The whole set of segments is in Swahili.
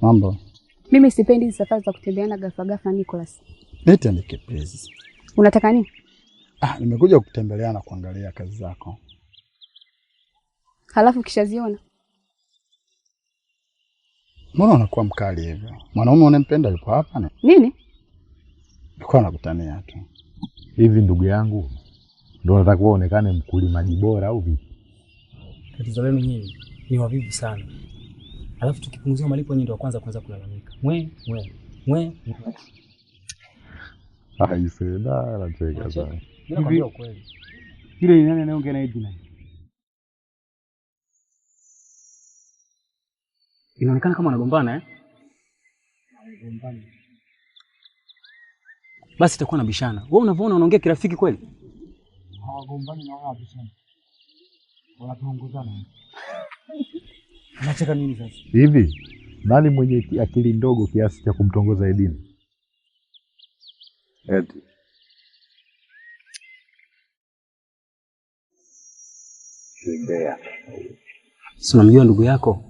Mambo. Mimi sipendi safari za kutembeana ghafla Nicholas. Eti andike please. Unataka nini? Nimekuja kukutembelea na kuangalia kazi zako. Halafu kishaziona. Mbona unakuwa mkali hivyo? Mwanaume unempenda yupo hapa ne? Nini? Nilikuwa nakutania tu. Hivi ndugu yangu, ndio unataka uonekane mkulimaji bora au vipi? Tatizo lenu nyinyi ni wavivu sana. Alafu tukipunguzia malipo nyinyi ndio kwanza kulalamika. Mwe. Iseda anacheka sana. Ninakwambia ukweli. Yule ni nani anayeongea na Edna? Inaonekana kama wanagombana Wanagombana. Basi itakuwa na bishana. Wewe unavyoona unaongea kirafiki kweli? Hawagombani na wao bishana. Wanatongozana. Unacheka nini sasa? Hivi nani mwenye akili ndogo kiasi cha kumtongoza Edina? Eti. Shindea. Si unamjua ndugu yako?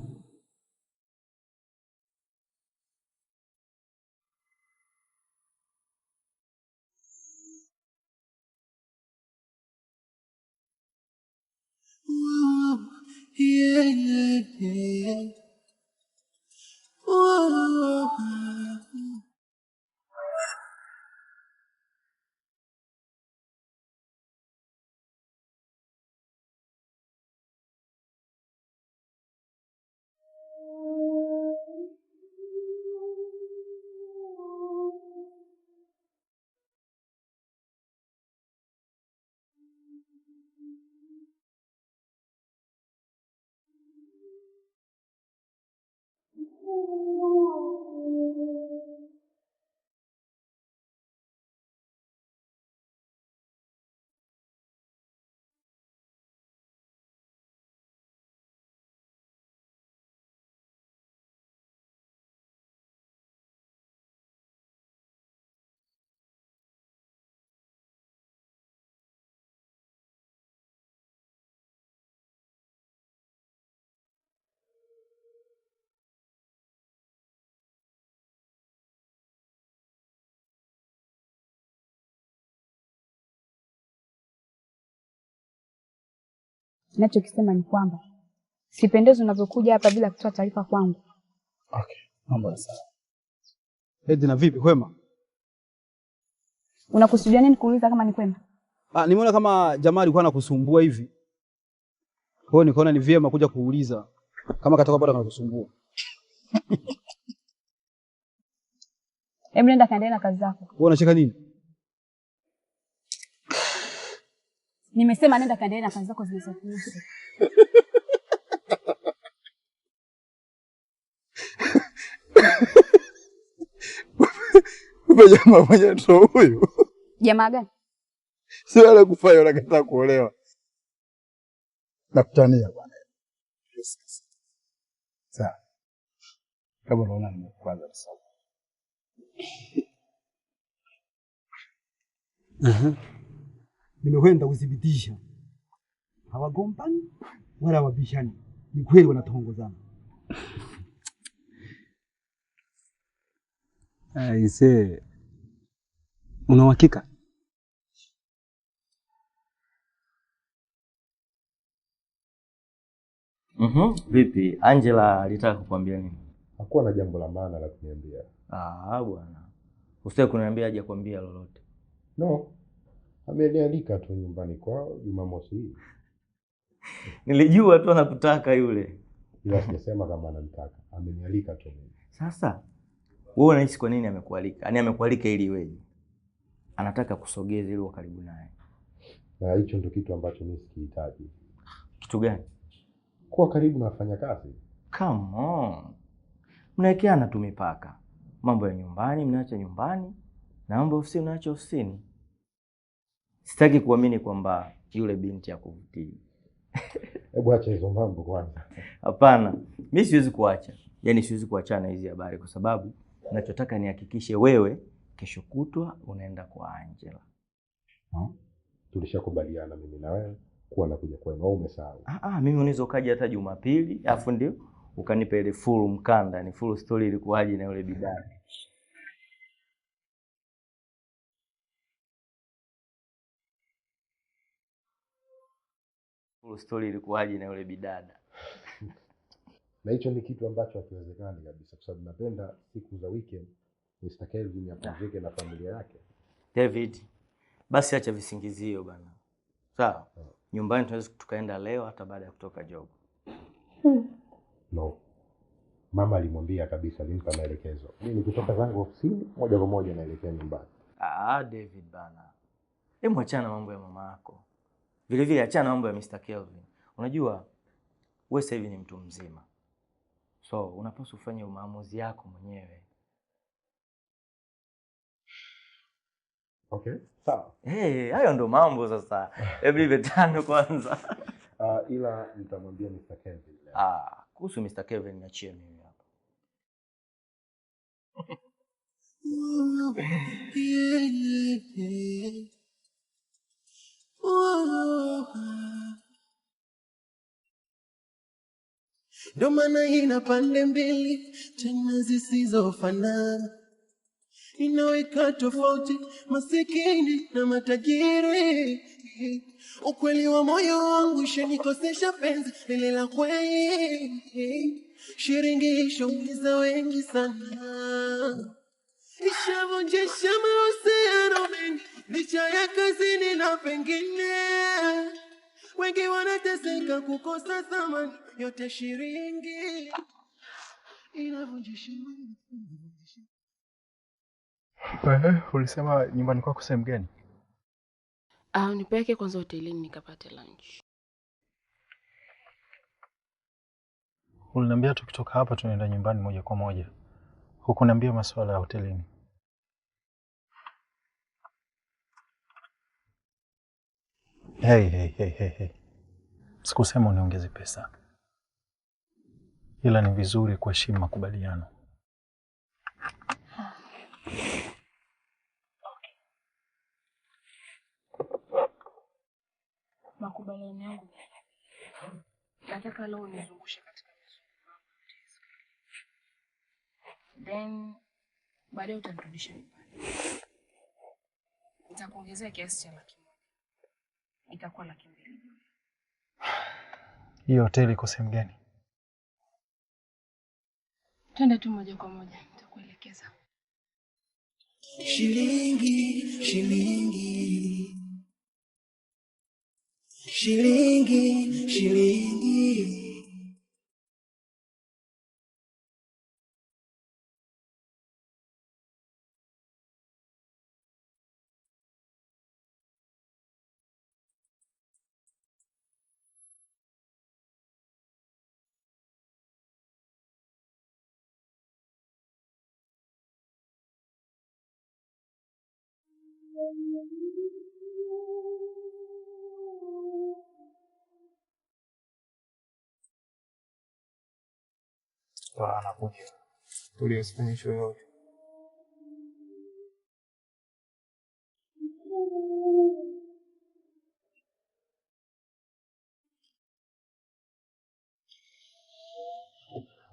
Ninachokisema ni kwamba sipendezi unavyokuja hapa bila kutoa taarifa kwangu. Okay, mambo sawa. Edna vipi, kwema? Unakusudia nini kuuliza kama ni kwema? Nimeona kama jamaa alikuwa anakusumbua hivi. Kwa hiyo nikaona ni vyema kuja kuuliza kama katoka bado anakusumbua. Hebu nenda kaendelee na kazi zako. Wewe unacheka nini? Nimesema nenda kaendelee na kazi zako zinazokuhusu. Jamaa mmoja tu huyu. Jamaa gani? Si wale kufanya unakataa kuolewa. Nakutania bwana. Sawa. Kama unaona nimekwaza sawa. Nimekwenda kudhibitisha. Hawagombani wala wabishani. Ni kweli wanatongozana. Aise. Una uhakika? Vipi? Angela alitaka kukuambia nini? Hakuwa na jambo la maana la kuniambia. Bwana. Usitaki kuniambia aje kuambia lolote. No. Amenialika tu nyumbani kwao Jumamosi hii. Nilijua tu anakutaka yule. Ila sijasema kama ananitaka. Amenialika tu. Sasa wewe unahisi kwa nini amekualika? Yaani amekualika ili iweje? Anataka kusogeza ili uwe karibu naye. Na hicho ndio kitu ambacho mimi sikihitaji. Kitu gani? Kuwa karibu na wafanyakazi. Come on. Mnawekeana tu mipaka. Mambo ya nyumbani mnaacha nyumbani na mambo ofisini mnaacha ofisini. Sitaki kuamini kwamba yule binti akuvutii. Hebu acha hizo mambo kwanza. Hapana, mimi siwezi kuacha. Yaani siwezi kuachana hizi habari kwa sababu ninachotaka nihakikishe wewe kesho kutwa unaenda kwa Angela. Tulishakubaliana mimi na wewe kuwa nakuja kwenu, au umesahau? Mimi unaweza ukaja hata Jumapili, alafu ndio ukanipa ile full mkanda, ni full story ilikuwaje na yule bidada. Full story ilikuwaje na yule bidada. Na hicho ni kitu ambacho hakiwezekani kabisa, kwa sababu napenda siku za weekend Mr. Kelvin apumzike na familia yake. David, basi acha visingizio bana. Sawa? Nyumbani tunaweza tukaenda leo hata baada ya kutoka job. No. Mama alimwambia kabisa, alimpa maelekezo. Mimi nikitoka zangu ofisini moja kwa moja naelekea nyumbani. David bana. Hebu achana mambo ya mama yako. Vile vile achana mambo ya Mr. Kelvin. Unajua wewe sasa hivi ni mtu mzima. So, unapaswa kufanya maamuzi yako mwenyewe. Okay, sawa. Hayo ndo mambo sasa. Hebu iwe tano kwanza. Ila nitamwambia Mr. Kelvin. Kuhusu Mr. Kelvin niachie mimi hapa. Ndo maana ina pande mbili tena zisizofanana, inaweka tofauti masikini na matajiri. Ukweli wa moyo wangu ishanikosesha penzi lile la kweli. Shilingi ishaumiza wengi sana, ishavunjisha mahusiano mengi, licha ya kazini na pengine. Wengi wanateseka kukosa thamani, yote shilingi inavunjisha. Ulisema nyumbani kwako sehemu gani? Nipeleke kwanza hotelini nikapate lunch. Uliniambia tukitoka hapa tunaenda nyumbani moja kwa moja. Hukuniambia masuala ya hotelini. Hey. Sikusema uniongeze pesa. Ila ni vizuri kuheshimu makubaliano. Makubaliano yangu. Nataka leo nizungushe katika mizunguko. Then baadaye utanirudisha nyumbani. Nitakuongezea kiasi cha 100,000. Itakuwa 200,000. Hiyo hoteli iko sehemu gani? Twende tu moja kwa moja, nitakuelekeza. Shilingi Anakuja. Tuliosifanya show yote.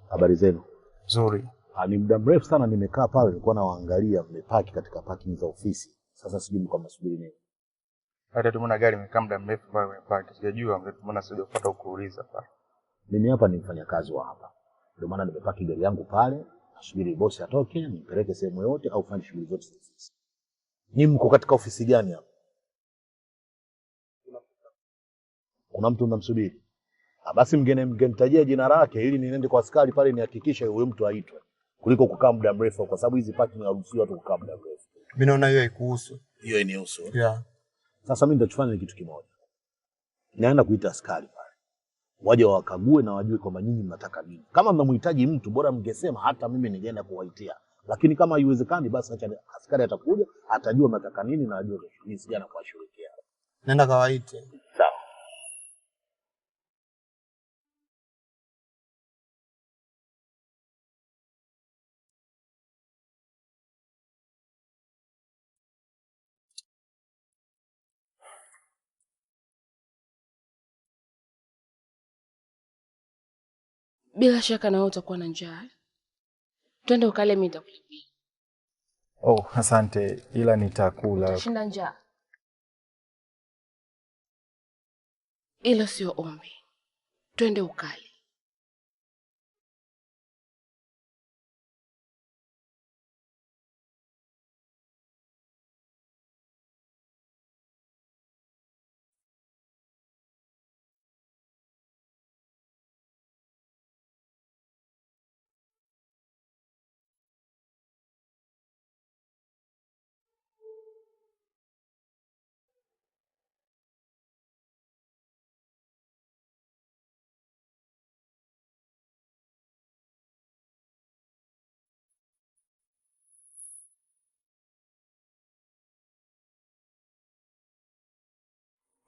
Habari zenu? Nzuri. Ni muda mrefu sana nimekaa pale, nilikuwa nawaangalia mmepaki katika parking za ofisi. Sasa sijui mko mnasubiri nini. Hata tumeona gari imekaa muda mrefu pale mmepaki. Sijajua mbona sija kupata kuuliza pale. Mimi hapa ni mfanyakazi wa hapa. Ndio maana nimepaki gari yangu pale, nasubiri bosi atoke, nipeleke sehemu yote au fanye shughuli zote za ofisi. Ni mko katika ofisi gani hapa? Kuna mtu mnamsubiri? Basi mngenitajia jina lake ili niende kwa askari pale nihakikishe huyo mtu aitwe. Kuliko kukaa muda mrefu kwa sababu hizi parking haruhusiwi watu kukaa muda mrefu. Mimi naona hiyo haikuhusu. Hiyo inihusu. Yeah. Sasa mimi nitachofanya ni kitu kimoja. Naenda kuita askari pale. Waje wakague na wajue kwamba nyinyi mnataka nini. Kama mnamhitaji mtu bora mngesema hata mimi ningeenda kuwaitia. Lakini kama haiwezekani basi acha askari atakuja, atajua mnataka nini na ajue jinsi gani kuwashughulikia. Nenda kawaite. Sawa. Bila shaka na wewe utakuwa na njaa. Twende ukale, mimi nitakulipia. Oh, asante, ila nitakula. Utashinda njaa. Ilo sio ombi. Twende ukale.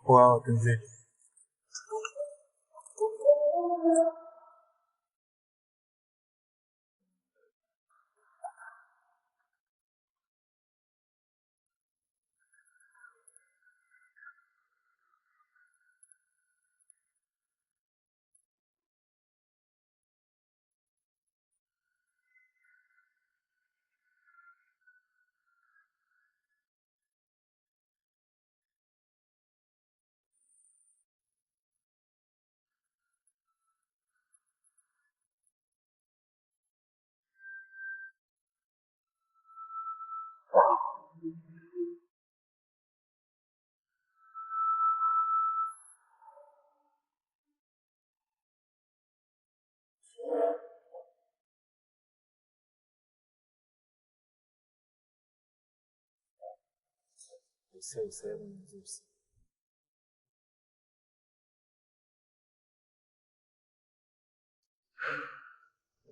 Wow, tunzidi.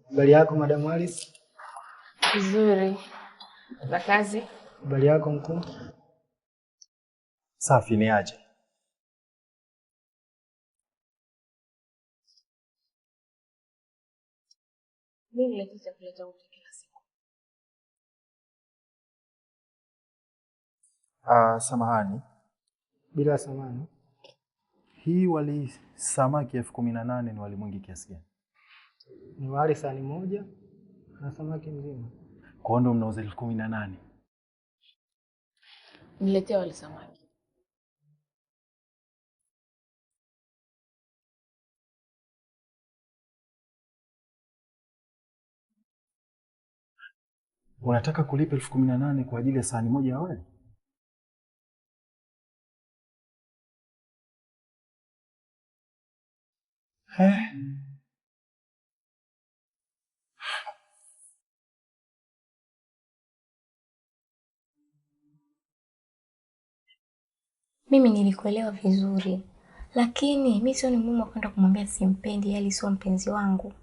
Habari yako Madam Alice? Nzuri. Na kazi? Habari yako mkuu? Safi, ni aje? Mimi nileta chakula changu kila siku. Samahani. Bila samahani. Hii wali samaki 18,000 ni wali mwingi kiasi gani? Ni wali sahani moja na samaki mzima. Kwa ndo mnauza 18,000. Niletea wali samaki. Unataka kulipa 18,000 kwa ajili ya sahani moja ya wali? Mimi nilikuelewa vizuri, lakini mimi sio ni muhimu kwenda kumwambia simpendi, yali sio mpenzi wangu.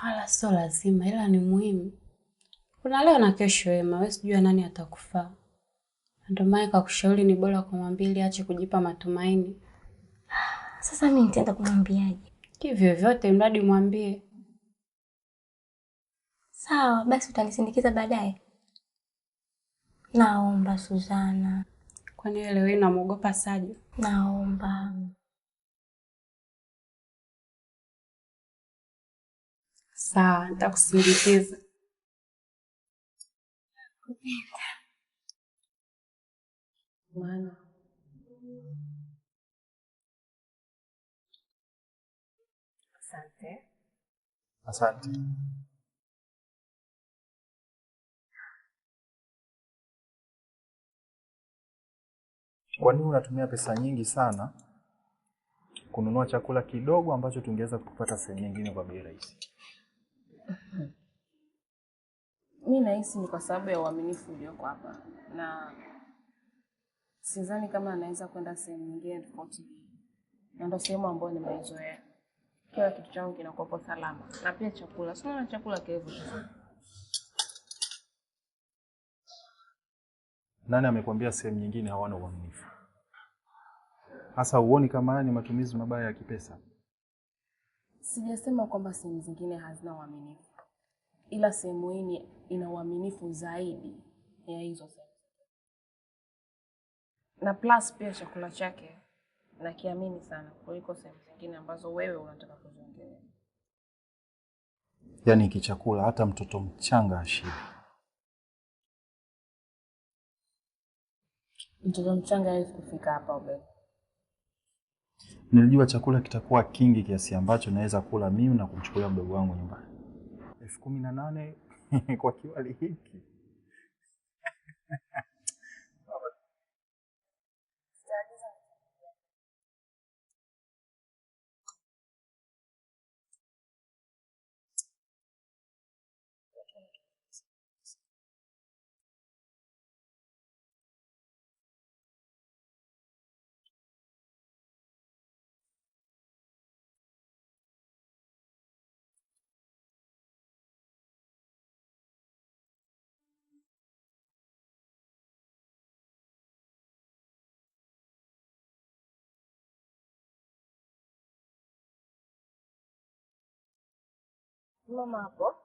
Wala sio lazima, ila ni muhimu. Kuna leo na kesho Wema, wewe sijui nani atakufaa. Ndio maana kakushauri ni bora kumwambia ili aache kujipa matumaini. Sasa mimi nitaenda kumwambiaje? Hivyo vyote mradi mwambie. Sawa, basi utanisindikiza baadaye. Naomba Suzana. Kwani wewe leo unamuogopa Sajo? Naomba. Sawa, nitakusindikiza. Maana asante. Asante. Kwa nini unatumia pesa nyingi sana kununua chakula kidogo ambacho tungeweza kupata sehemu nyingine kwa bei rahisi? Mimi nahisi ni kwa sababu ya uaminifu ulioko hapa, na sidhani kama anaweza kwenda sehemu nyingine tofauti. Na ndio sehemu ambayo nimeizoea. Kila kitu changu kinakuwa salama. Na pia chakula, sina chakula kirefu. Nani amekwambia sehemu nyingine hawana uaminifu? Hasa huoni kama haya ni matumizi mabaya ya kipesa? Sijasema kwamba sehemu zingine hazina uaminifu, ila sehemu hii ina uaminifu zaidi ya hizo sehemu. Na plus pia chakula chake nakiamini sana kuliko sehemu zingine ambazo wewe unataka kuziongelea. Yaani hiki chakula hata mtoto mchanga ashibe. Mtoto mchanga hawezi kufika hapa Obed. Nilijua chakula kitakuwa kingi kiasi ambacho naweza kula mimi na kumchukulia mdogo wangu nyumbani. 18,000 kwa kiwali hiki. Mama hapo?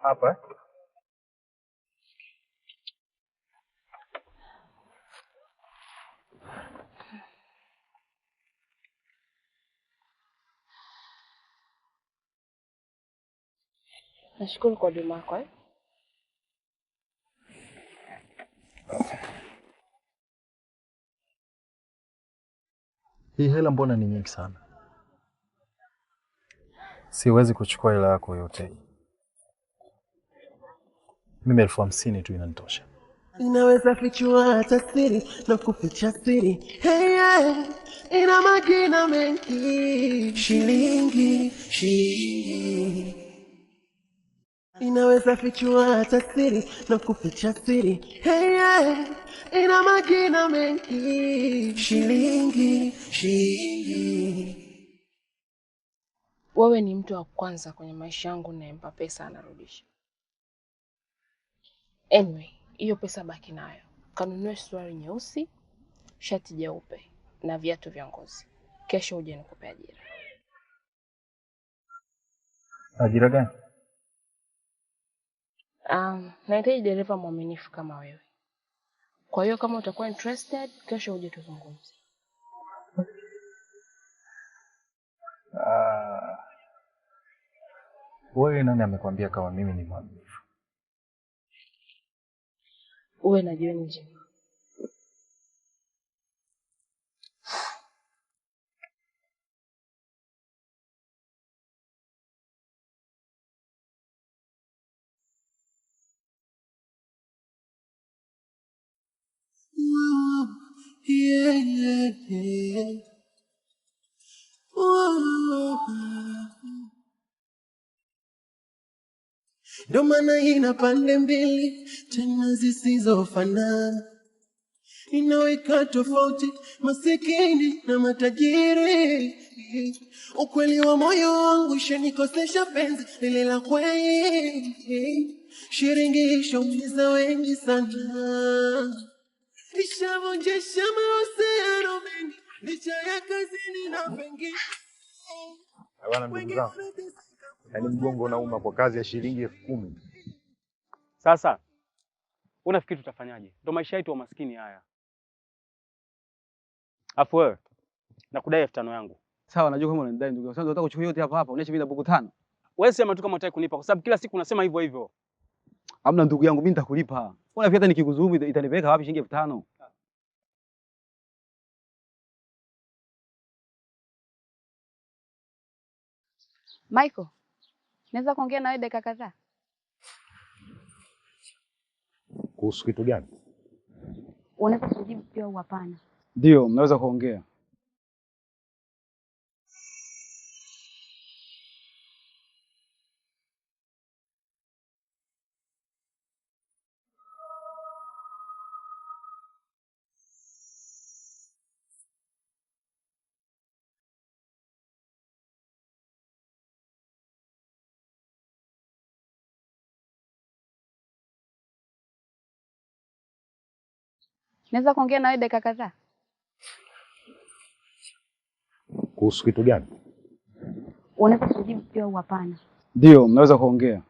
Hapa? Nashukuru kwa huduma yako. Hii hela mbona ni nyingi sana? Siwezi kuchukua hela yako yote. Mimi 50,000 tu inanitosha. Inaweza fichua hata siri na kuficha siri. Hey, yeah. Ina majina mengi. Shilingi. Inaweza fichua hata siri na kuficha siri. Hey, yeah. Ina majina mengi. Shilingi. Wewe ni mtu wa kwanza kwenye maisha yangu naempa pesa anarudisha. Anyway, hiyo pesa baki nayo. Kanunue suruali nyeusi, shati jeupe na viatu vya ngozi. Kesho uje nikupe ajira. Ajira gani? Nahitaji dereva mwaminifu kama wewe. Kwa hiyo kama utakuwa interested, kesho uje tuzungumze. Wewe nani amekwambia kama mimi ni mwaminifu? Uwe na jioni njema. Yeah. Ndo maana ina pande mbili tena zisizofanana, inaweka tofauti masikini na matajiri. Ukweli wa moyo wangu ishanikosesha penzi lile la kweli, shilingi ishaumiza wengi sana, ishavunjesha mahusiano mengi licha ya kazini na pengine. Bwana ndugu zangu, yaani mgongo unauma kwa kazi ya shilingi 10,000. Sasa unafikiri tutafanyaje? Ndio maisha yetu wa maskini haya. Afu wewe nakudai 5,000 yangu. Sawa, najua kama unanidai ndugu. Sasa unataka kuchukua yote hapa uniache bila buku 5. Wewe sema tu kama unataka kunipa kwa sababu kila siku unasema hivyo hivyo. Hamna ndugu yangu, mimi nitakulipa. Unafikiri hata nikikuzumu itanipeleka wapi shilingi 5,000? Michael, naweza kuongea na wewe dakika kadhaa? Kuhusu kitu gani? Unaweza kujibu pia au hapana? Ndio, mnaweza kuongea. Naweza kuongea na wewe dakika kadhaa? Kuhusu kitu gani? Unaweza kujibu pia au hapana? Ndio, mnaweza kuongea.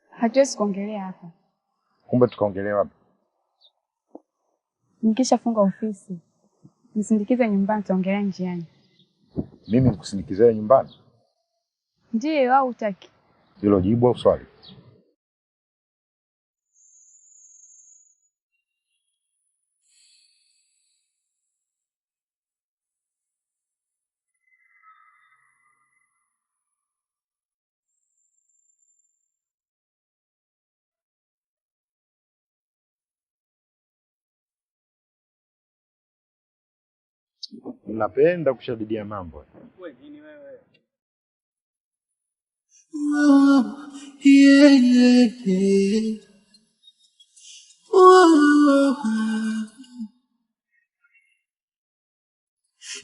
Hatuwezi kuongelea hapa. Kumbe tukaongelea wapi? Nikishafunga ofisi, nisindikize nyumbani, tutaongelea njiani. Mimi nikusindikizie nyumbani? Ndiyo au utaki? Hilo jibu au swali? Napenda kushadidia mambo. Wewe nini wewe? Yeah, yeah, yeah.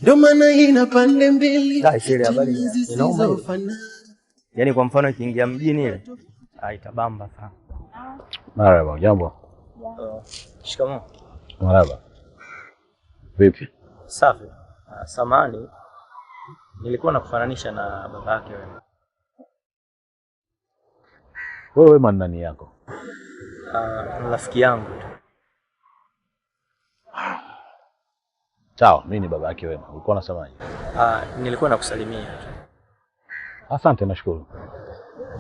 Ndo maana ina pande mbili. Yaani kwa mfano ikiingia mjini ile itabamba sana. Marhaba, jambo. Shikamoo. Marhaba. Vipi? Safi. Samani, nilikuwa nakufananisha na baba yake wewe. Wewe Wema ni nani yako? Rafiki yangu tu. Sawa, mimi ni baba yake Wema. Ulikuwa unasemaje? Nilikuwa nakusalimia tu. Asante, nashukuru.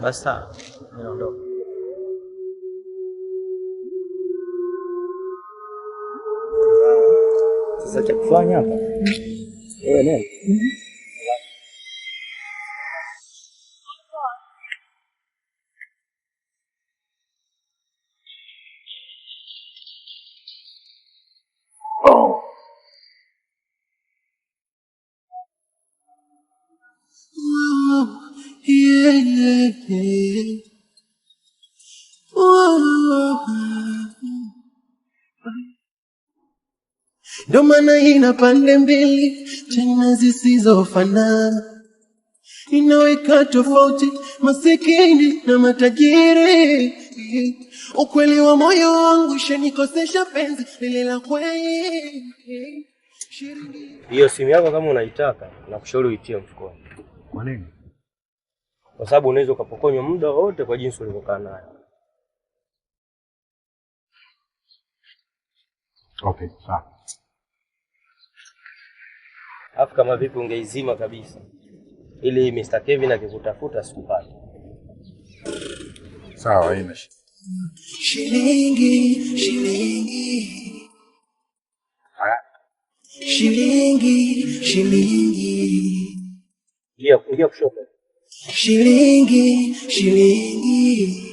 Basi sawa, ninaondoka. Sasa cha kufanya hapa. Wewe nani? Yeah, yeah, yeah. Ndo maana ina pande mbili tena zisizofanana, inaweka tofauti masikini na matajiri. Ukweli wa moyo wangu shanikosesha penzi lile la kweli. Hiyo simu yako kama unaitaka nakushauri uitie mfukoni. Kwa nini? Kwa sababu unaweza ukapokonywa muda wote kwa jinsi ulivyokaa nayo. Okay, sawa. Alafu kama vipi ungeizima kabisa ili Mr. Kevin akikutafuta asikupate. Sawa, haina shida. Shilingi, shilingi. Shilingi, shilingi. Ingia kushoto. Shilingi, shilingi.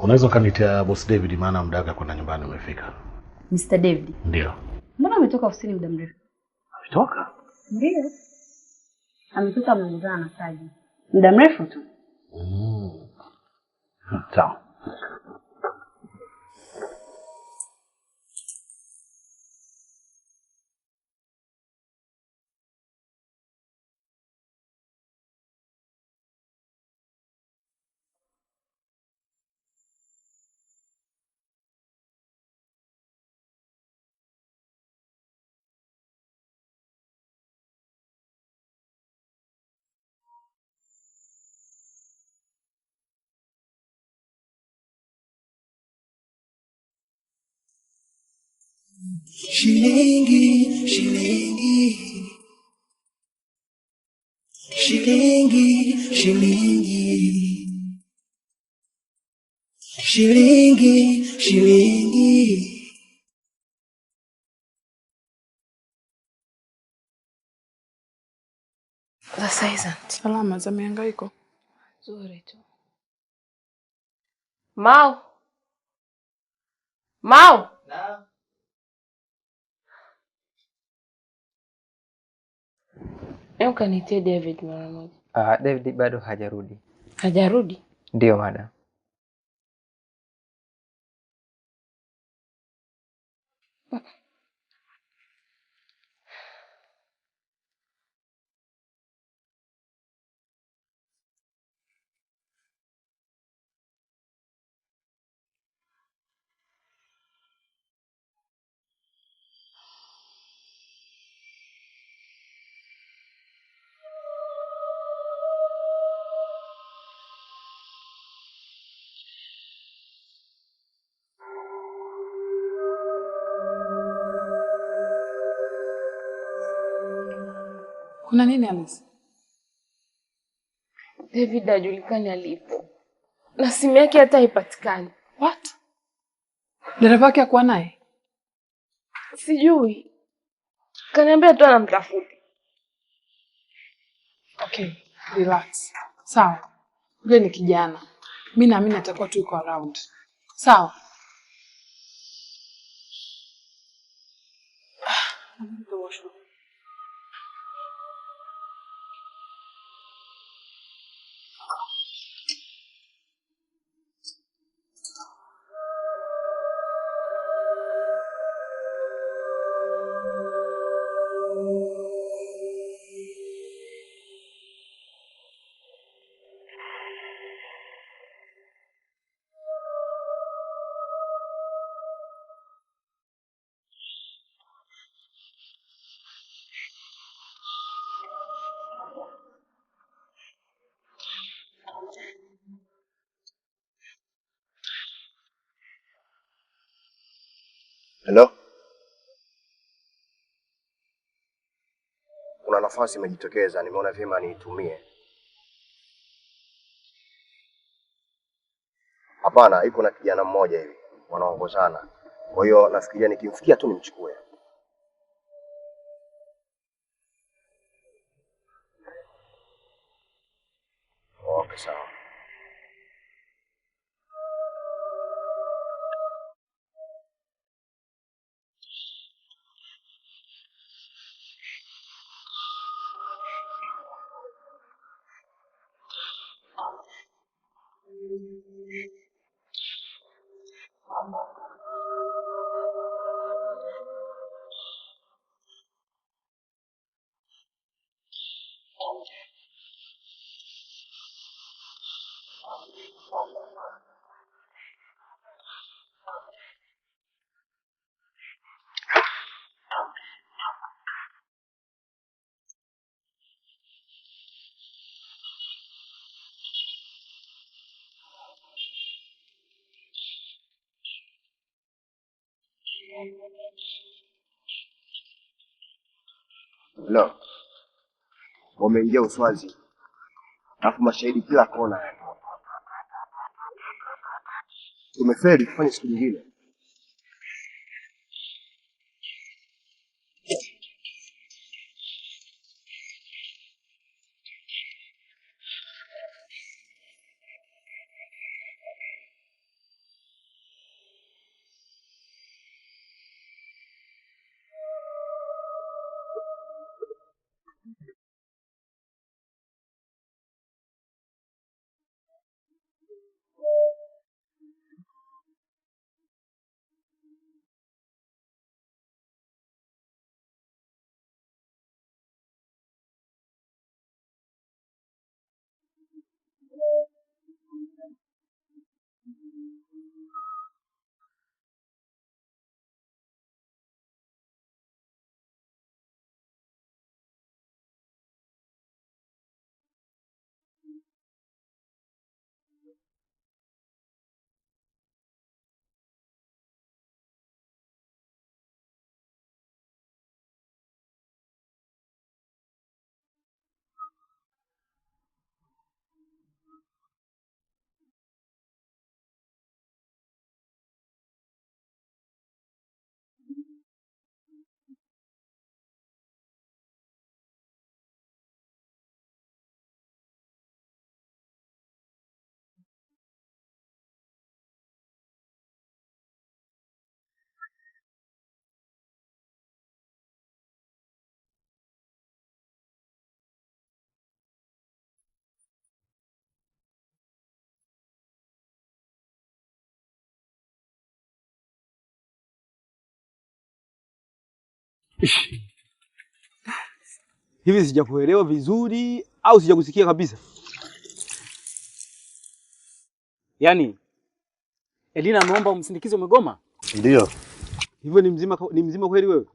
Unaweza kanitia Boss David, maana muda wake kwenda nyumbani umefika. Mr. David? Ndio. Mbona ametoka ofisini muda mrefu? Ametoka? Ndio. Ametoka ameongea na Saji. Muda mrefu tu. Sawa. shilingi, shilingi, shilingi, shilingi, shilingi, shilingi. Sasa hizo salama za mihangaiko nzuri tu. Mau. Mau. Na. Hebu kanitie David mara moja. David bado hajarudi. Hajarudi? Ndio madam. kuna nini Alice? David hajulikani alipo. Na simu yake hata haipatikani. What? Dereva yake akuwa naye? Sijui. Kaniambia tu anamtafuta. Okay, relax. Sawa. Yule ni kijana. Mimi naamini atakuwa tu yuko around. Sawa. Hello? Kuna nafasi imejitokeza, nimeona vyema niitumie. Hapana, iko na kijana mmoja hivi, wanaongozana. Kwa hiyo nafikiria nikimfikia tu nimchukue. Okay, sawa. Hello. Wameingia Uswazi. Alafu mashahidi kila kona. Tumefeli kufanya siku nyingine. Hivi sijakuelewa vizuri au sijakusikia kabisa? Yaani Edina ameomba umsindikize umegoma? Ndio. Hivyo ni mzima kweli wewe?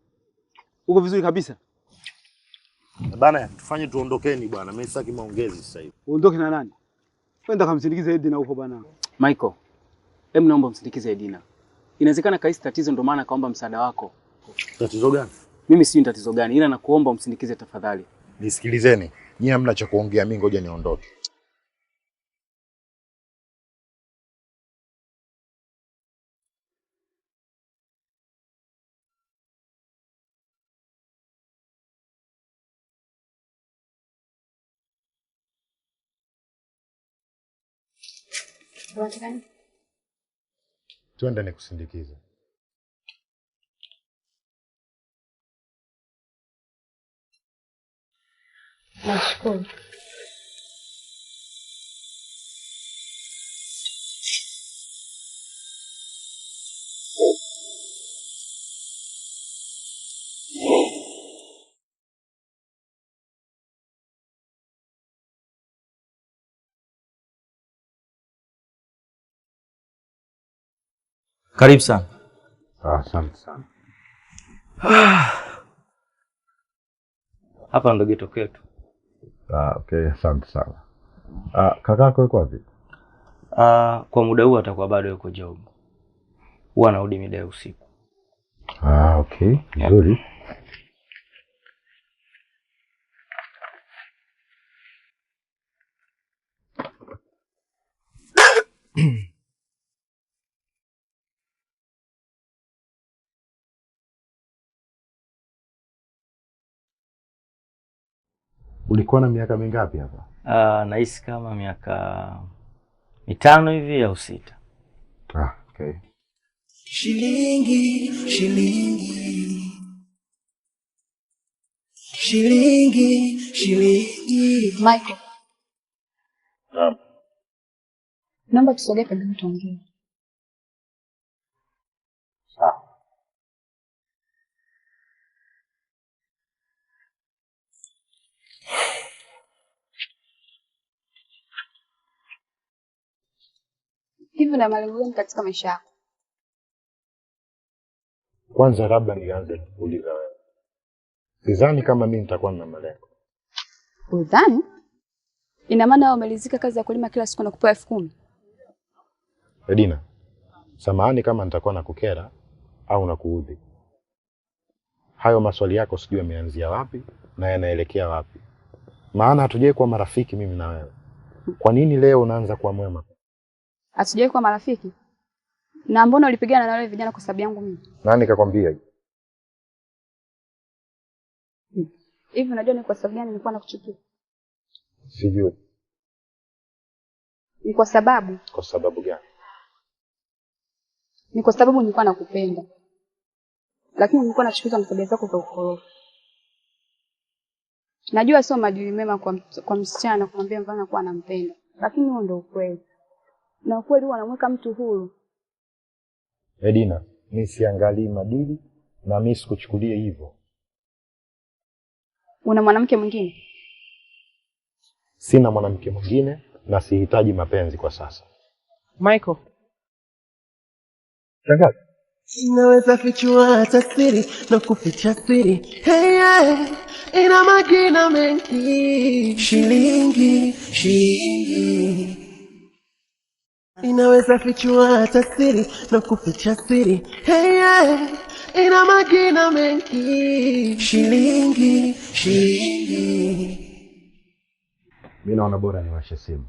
Uko vizuri kabisa? Bana, tufanye tuondokeni bwana. Mimi sitaki maongezi sasa hivi. Uondoke na nani? Kwenda kumsindikiza Edina huko bwana. Michael, naomba umsindikize Edina. Inawezekana kaisi tatizo ndio maana kaomba msaada wako. Tatizo gani? Mimi sijui tatizo gani, ila nakuomba umsindikize tafadhali. Nisikilizeni. Nyinyi hamna cha kuongea, mimi ngoja niondoke. Twende nikusindikize. Nashukuru. Karibu sana. Asante sana. Hapa ndo geto kwetu. Okay, asante sana. Kakako yuko wapi? Kwa muda huu atakuwa bado yuko job. Huwa anarudi mida ya usiku. Okay, nzuri. Ulikuwa na miaka mingapi hapa? Nahisi kama miaka 5 hivi au 6. Okay. Shilingi, shilingi. Shilingi, shilingi. Michael. Naam. Naomba tusogee pembeni tuongee. Hivi na malengo gani katika maisha yako? Kwanza labda nianze kuuliza wewe. Sidhani kama mimi nitakuwa na malengo. Udhani? Ina maana wewe umelizika kazi ya kulima kila siku na kupewa 10,000? Edina, samahani kama nitakuwa nakukera au nakuudhi. Hayo maswali yako sijui yameanzia wapi na yanaelekea wapi. Maana hatujai kuwa marafiki mimi na wewe. Kwa nini leo unaanza kuwa mwema? Hatujai kuwa marafiki? Na mbona ulipigana na wale vijana kwa sababu yangu mimi? Nani kakwambia hiyo? Hivi unajua ni kwa sababu gani nilikuwa nakuchukia? Sijui. Ni kwa sababu. Kwa sababu gani? Ni kwa sababu nilikuwa nakupenda. Lakini nilikuwa nachukiza tabia zako za ukorofi. Najua sio maadili mema kwa msichana kumwambia mvulana kuwa anampenda. Lakini huo ndio ukweli. Na ukweli huwa anamweka mtu huru. Edina, mimi siangalii madili na mimi sikuchukulie hivyo. Una mwanamke mwingine? Sina mwanamke mwingine na sihitaji mapenzi kwa sasa. Michael. Shangazi. Naweza fichua tasiri na kuficha siri. Hey, yeah. Ina majina mengi. Shilingi, shilingi. Inaweza fichua tasiri na kuficha siri. Hey, yeah. Ina majina mengi. Shilingi, shilingi. Mimi naona bora niwashe simu.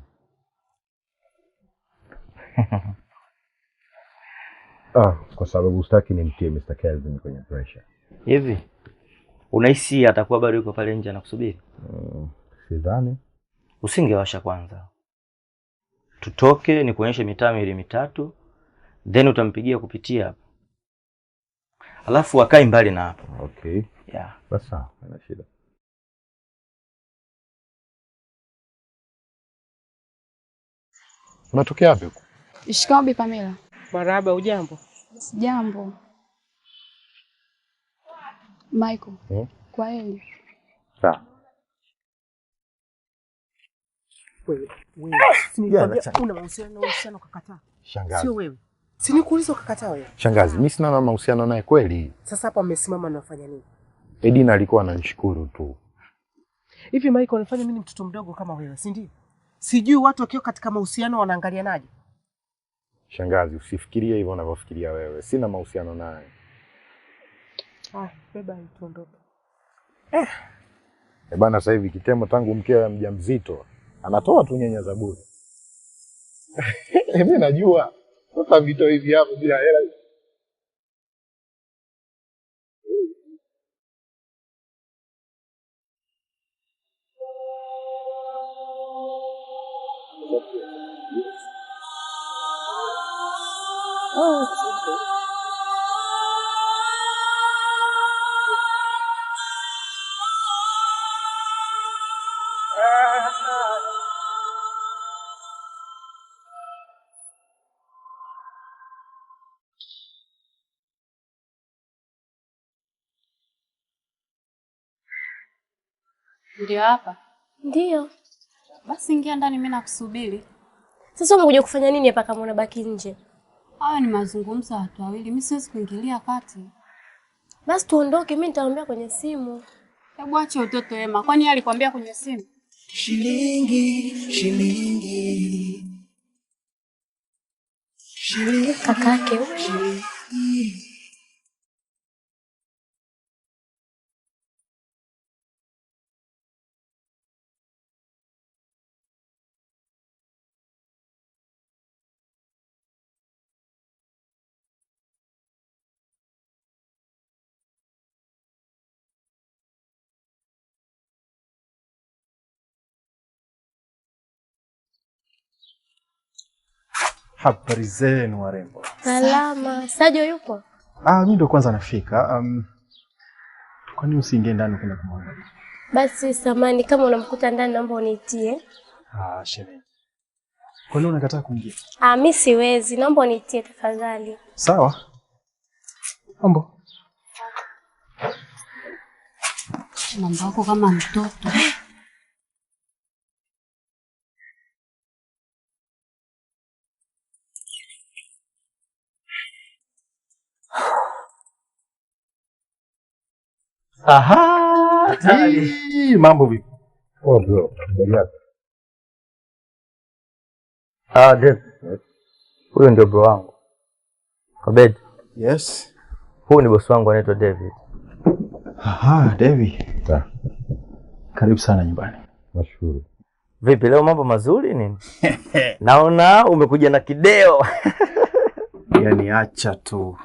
Kwa sababu sitaki nimtie Mr. Kelvin kwenye pressure. Hivi unahisi atakuwa bado yuko pale nje anakusubiri? Sidhani. Usingewasha kwanza. Tutoke nikuonyeshe mitaa miwili mitatu, then utampigia kupitia hapa. Alafu akae mbali na hapo. Okay. Yeah. Basi sawa, haina shida. Unatokea wapi huko? Shikamoo Bi Pamela. Marahaba, ujambo? Jambo. Michael, kwa heri. Sawa. Wewe, una mahusiano ukakataa. Shangazi. Sio wewe. Si nikuuliza ukakataa wewe. Shangazi, mimi sina mahusiano naye kweli. Sasa hapa mmesimama nafanya nini? Edina alikuwa ananishukuru tu. Hivi Michael anafanya mimi mtoto mdogo kama wewe, si ndio? Sijui watu wakiwa katika mahusiano wanaangalianaje. Shangazi, usifikirie hivyo unavyofikiria wewe. Sina mahusiano naye. Beba tuondoke. Bana, sasa hivi Kitemo tangu mkewe mjamzito anatoa tu nyanya za bure. Mimi najua. Sasa vito hivi hapo bila hela. Ndio hapa? Ndio. Basi ingia ndani, mimi nakusubiri. Sasa umekuja kufanya nini hapa kama unabaki nje? Hayo ni mazungumzo ya watu wawili, mimi siwezi kuingilia kati. Basi tuondoke, mimi nitaambia kwenye simu. Hebu acha utoto Ema, kwani yeye alikwambia kwenye simu? Shilingi, shilingi. Shilingi. Kakake huyo. Habari zenu warembo. Salama. Sajo yupo? Mimi ndo kwanza nafika. Kwani usiingie ndani kwenda kumwangalia? Basi samani, kama unamkuta ndani naomba uniitie. Shemeji. Kwa nini unakataa kuingia? Mimi siwezi, naomba uniitie tafadhali. Sawa. Mambo. Mambo yako kama mtoto. Mambo vipi? Bro. Dave. Huyo ndio bro wangu. Kabed. Yes. Huyu ni boss wangu anaitwa David. David. Karibu sana nyumbani. Nashukuru. Vipi leo mambo mazuri nini? Naona umekuja na kideo. Yaani acha tu.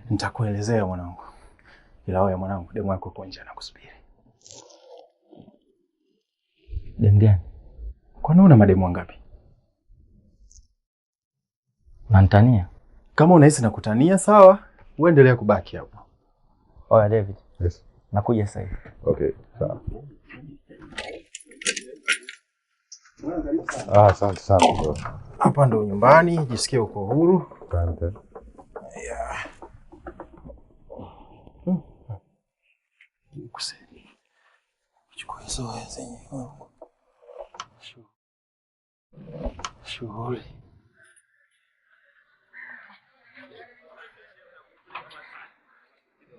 Nitakuelezea mwanangu. Ila wewe mwanangu, demu yako yuko nje anakusubiri. Demu gani? Kwani una mademu wangapi? Unanitania? Kama unahisi nakutania sawa, uendelea kubaki hapo. Oya David. Yes. Nakuja sasa hivi. Okay, sawa. Asante sana bro. Hapa ndo nyumbani, jisikie uko huru. Asante. Yeah. Kuseni. Chukua hizo zenye. Shughuli.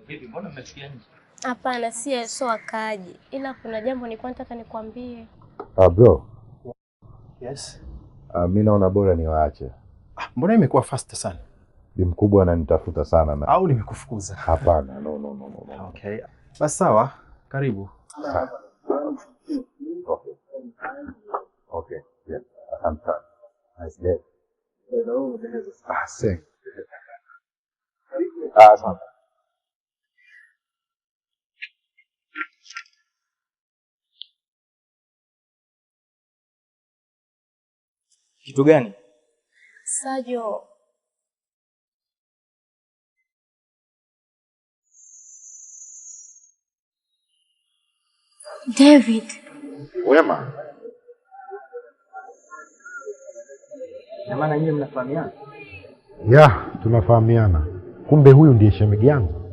Vipi, mbona mmesikia nje? Hapana, si sio akaji. Ila kuna jambo nilikuwa nataka nikwambie. Bro. Yes. Mimi naona bora niwaache. Mbona imekuwa fast sana? Bi mkubwa ananitafuta sana na. Au nimekufukuza? Hapana, no. Okay. Basi sawa, karibu. Sawa. Okay. Yeah. Asante. Nice day. Asante. Asante. Kitu gani? Sajo. David. Wema. Na maana nyinyi mnafahamiana? Ya, tunafahamiana. Kumbe huyu ndiye shemeji yangu.